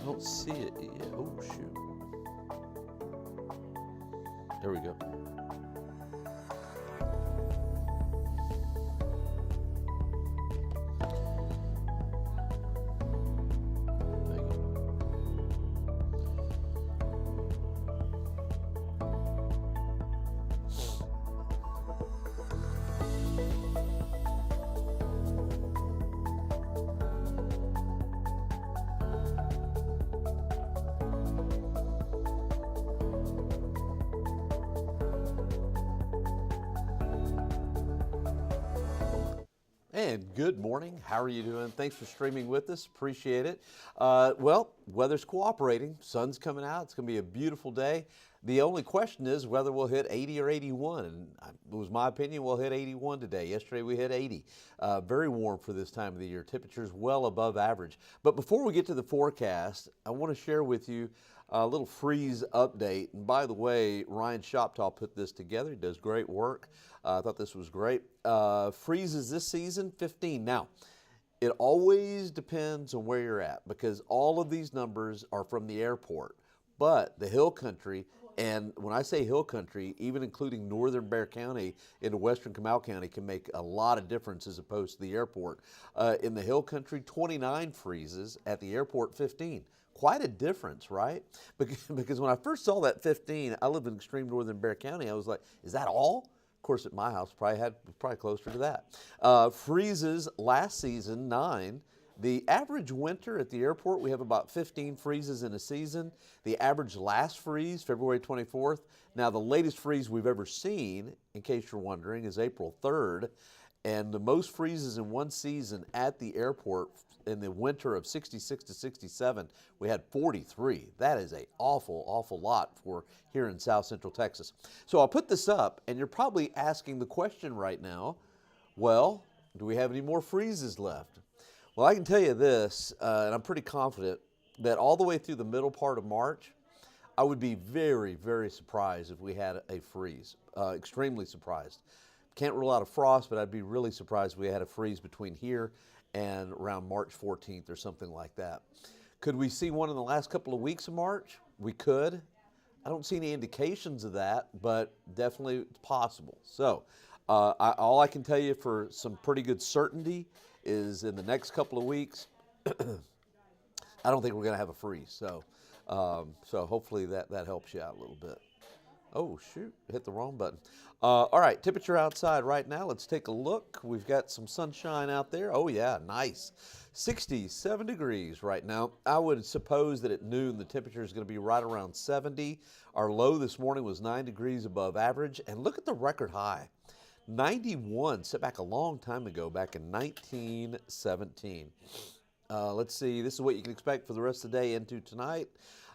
I don't see it yet. Oh, shoot. There we go. Thank you. And good morning. How are you doing? Thanks for streaming with us. Appreciate it. Well, weather's cooperating. Sun's coming out. It's going to be a beautiful day. The only question is whether we'll hit 80 or 81. And it was my opinion we'll hit 81 today. Yesterday we hit 80. Very warm for this time of the year. Temperatures well above average. But before we get to the forecast, I want to share with you a little freeze update. And by the way, Ryan Shoptaw put this together. He does great work. I thought this was great. Freezes this season, 15. Now, it always depends on where you're at because all of these numbers are from the airport. But the hill country, and when I say hill country, even including northern Bexar County into western Comal County can make a lot of difference as opposed to the airport. In the hill country, 29 freezes. At the airport, 15. Quite a difference, right? Because when I first saw that 15, I live in extreme northern Bexar County. I was like, is that all? Of course, at my house, probably closer to that. Freezes last season, 9. The average winter at the airport, we have about 15 freezes in a season. The average last freeze, February 24th. Now, the latest freeze we've ever seen, in case you're wondering, is April 3rd. And the most freezes in one season at the airport in the winter of 66 to 67, we had 43. That is an awful, awful lot for here in South Central Texas. So I'll put this up, and you're probably asking the question right now, well, do we have any more freezes left? Well, I can tell you this, and I'm pretty confident, that all the way through the middle part of March, I would be very, very surprised if we had a freeze, extremely surprised. Can't rule out a frost, but I'd be really surprised if we had a freeze between here and around March 14th or something like that. Could we see one in the last couple of weeks of March? We could. I don't see any indications of that, but definitely it's possible. So all I can tell you for some pretty good certainty is in the next couple of weeks, I don't think we're going to have a freeze. So hopefully that helps you out a little bit. Oh, shoot, hit the wrong button. All right, temperature outside right now. Let's take a look. We've got some sunshine out there. Oh, yeah, nice. 67 degrees right now. I would suppose that at noon the temperature is going to be right around 70. Our low this morning was 9 degrees above average. And look at the record high. 91, set back a long time ago, back in 1917. Let's see, this is what you can expect for the rest of the day into tonight.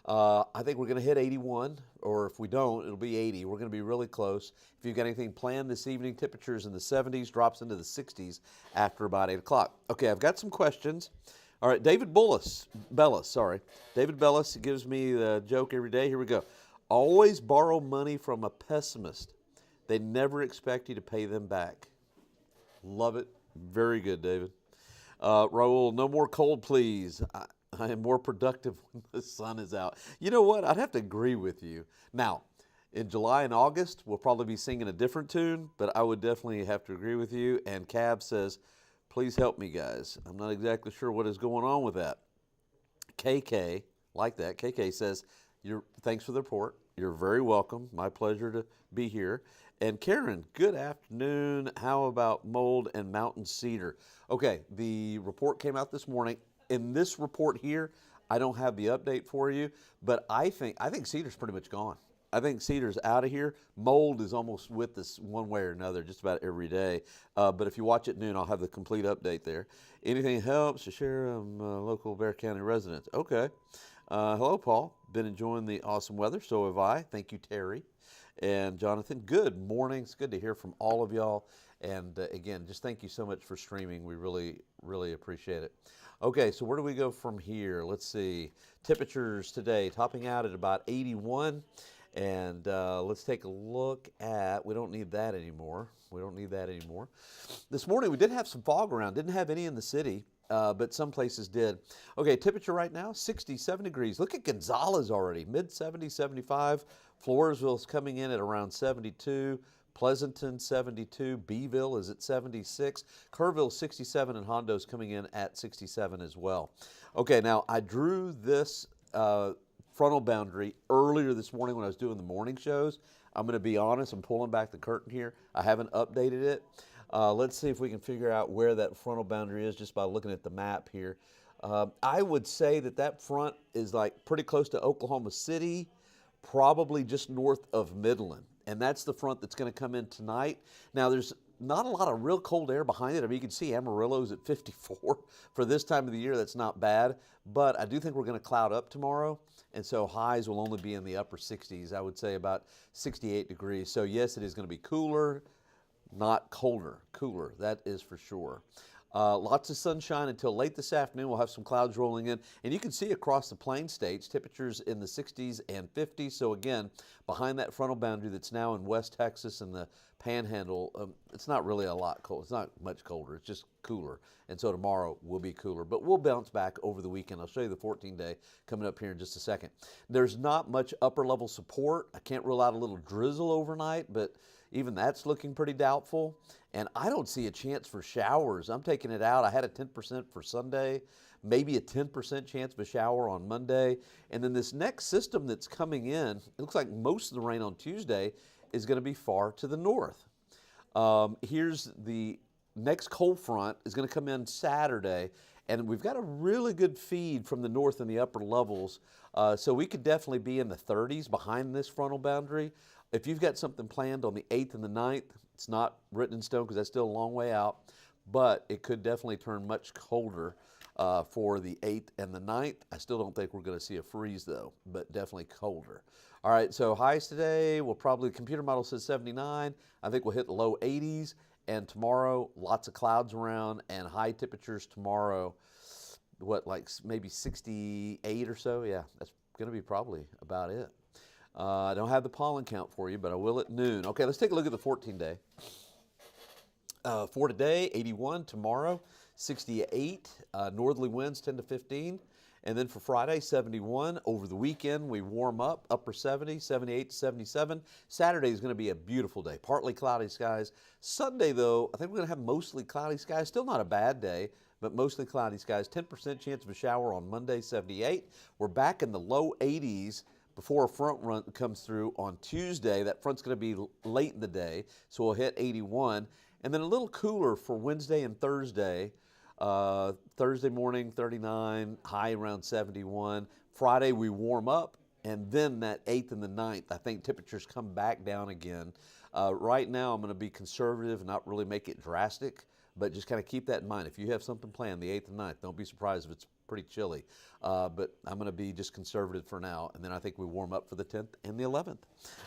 I think we're going to hit 81, or if we don't, it'll be 80. We're going to be really close. If you've got anything planned this evening, temperatures in the 70s, drops into the 60s after about 8 o'clock. Okay, I've got some questions. All right, David Bellis, David Bellis gives me the joke every day. Here we go. Always borrow money from a pessimist. They never expect you to pay them back. Love it. Very good, David. Raul, no more cold, please. I am more productive when the sun is out. You know what? I'd have to agree with you. Now, in July and August, we'll probably be singing a different tune, but I would definitely have to agree with you. And Cab says, please help me, guys. I'm not exactly sure what is going on with that. KK, like that, KK says, thanks for the report. You're very welcome. My pleasure to be here. And Karen, good afternoon. How about mold and mountain cedar? Okay, the report came out this morning. In this report here, I don't have the update for you, but I think cedar's pretty much gone. I think cedar's out of here. Mold is almost with us one way or another just about every day. But if you watch at noon, I'll have the complete update there. Anything helps to share local Bexar County residents. Okay. Hello, Paul. Been enjoying the awesome weather. So have I. Thank you, Terry and Jonathan. Good morning. It's good to hear from all of y'all. And again, just thank you so much for streaming. We really, really appreciate it. Okay, so where do we go from here? Let's see. Temperatures today topping out at about 81. And let's take a look at, we don't need that anymore. This morning we did have some fog around. Didn't have any in the city. but some places did. Okay, temperature right now, 67 degrees. Look at Gonzales already, mid-70s, 75. Floresville's coming in at around 72. Pleasanton, 72. Beeville is at 76. Kerrville, 67, and Hondo's coming in at 67 as well. Okay, now I drew this frontal boundary earlier this morning when I was doing the morning shows. I'm going to be honest, I'm pulling back the curtain here. I haven't updated it. Let's see if we can figure out where that frontal boundary is just by looking at the map here. I would say that that front is like pretty close to Oklahoma City, probably just north of Midland. And that's the front that's going to come in tonight. Now, there's not a lot of real cold air behind it. I mean, you can see Amarillo's at 54 for this time of the year. That's not bad. But I do think we're going to cloud up tomorrow. And so highs will only be in the upper 60s. I would say about 68 degrees. So, yes, it is going to be cooler, not colder. Cooler, that is for sure. Lots of sunshine until late this afternoon. We'll have some clouds rolling in. And you can see across the plain states, temperatures in the 60s and 50s. So again, behind that frontal boundary that's now in West Texas and the Panhandle, it's not really a lot cold. It's not much colder. It's just cooler. And so tomorrow will be cooler. But we'll bounce back over the weekend. I'll show you the 14-day coming up here in just a second. There's not much upper level support. I can't rule out a little drizzle overnight, but even that's looking pretty doubtful. And I don't see a chance for showers. I'm taking it out. I had a 10% for Sunday, maybe a 10% chance of a shower on Monday. And then this next system that's coming in, it looks like most of the rain on Tuesday is going to be far to the north. Here's the next cold front is going to come in Saturday. And we've got a really good feed from the north in the upper levels. So we could definitely be in the 30s behind this frontal boundary. If you've got something planned on the 8th and the 9th, it's not written in stone because that's still a long way out, but it could definitely turn much colder for the 8th and the 9th. I still don't think we're going to see a freeze though, but definitely colder. All right, so highs today, we'll probably, computer model says 79. I think we'll hit the low 80s, and tomorrow, lots of clouds around and high temperatures tomorrow, what, like maybe 68 or so? Yeah, that's going to be probably about it. I don't have the pollen count for you, but I will at noon. Okay, let's take a look at the 14-day. For today, 81. Tomorrow, 68. Northerly winds 10 to 15. And then for Friday, 71. Over the weekend, we warm up, upper 70, 78 to 77. Saturday is going to be a beautiful day, partly cloudy skies. Sunday, though, I think we're going to have mostly cloudy skies. Still not a bad day, but mostly cloudy skies. 10% chance of a shower on Monday, 78. We're back in the low 80s before a front run comes through on Tuesday. That front's going to be late in the day, so we'll hit 81. And then a little cooler for Wednesday and Thursday. Thursday morning, 39, high around 71. Friday, we warm up, and then that 8th and the 9th, I think temperatures come back down again. Right now, I'm going to be conservative and not really make it drastic, but just kind of keep that in mind. If you have something planned, the 8th and 9th, don't be surprised if it's pretty chilly. But I'm going to be just conservative for now, and then I think we warm up for the 10th and the 11th.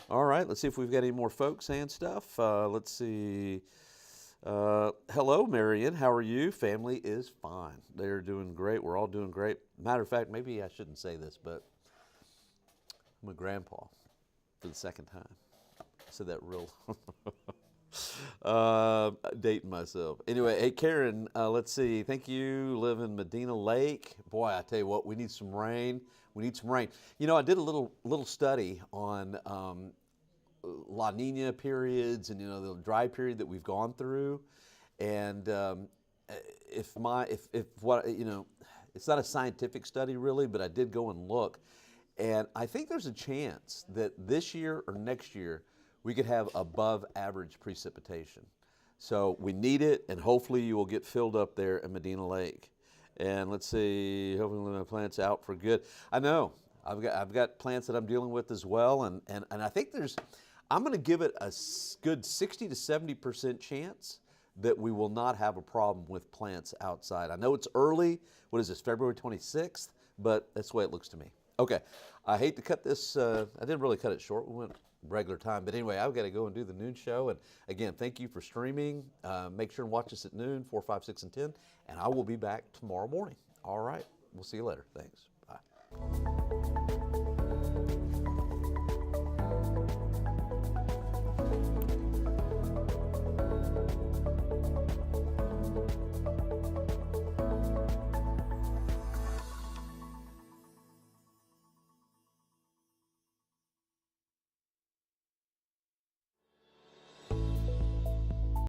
All right, let's see if we've got any more folks saying stuff. Let's see. Hello, Marion. How are you? Family is fine. They're doing great. We're all doing great. Matter of fact, maybe I shouldn't say this, but I'm a grandpa for the second time. I said that real dating myself. Anyway, hey, Karen, let's see. Thank you. Live in Medina Lake. Boy, I tell you what, we need some rain. We need some rain. You know, I did a little study on La Nina periods and, you know, the dry period that we've gone through. And if what, you know, it's not a scientific study really, but I did go and look. And I think there's a chance that this year or next year we could have above average precipitation. So we need it, and hopefully you will get filled up there at Medina Lake. And let's see, hopefully my plant's out for good. I know, I've got plants that I'm dealing with as well, and I think I'm going to give it a good 60 to 70% chance that we will not have a problem with plants outside. I know it's early. What is this, February 26th? But that's the way it looks to me. Okay, I hate to cut this. I didn't really cut it short. We went regular time. But anyway, I've got to go and do the noon show. And again, thank you for streaming. Make sure and watch us at noon, 4, 5, 6, and 10. And I will be back tomorrow morning. All right, we'll see you later. Thanks. Bye.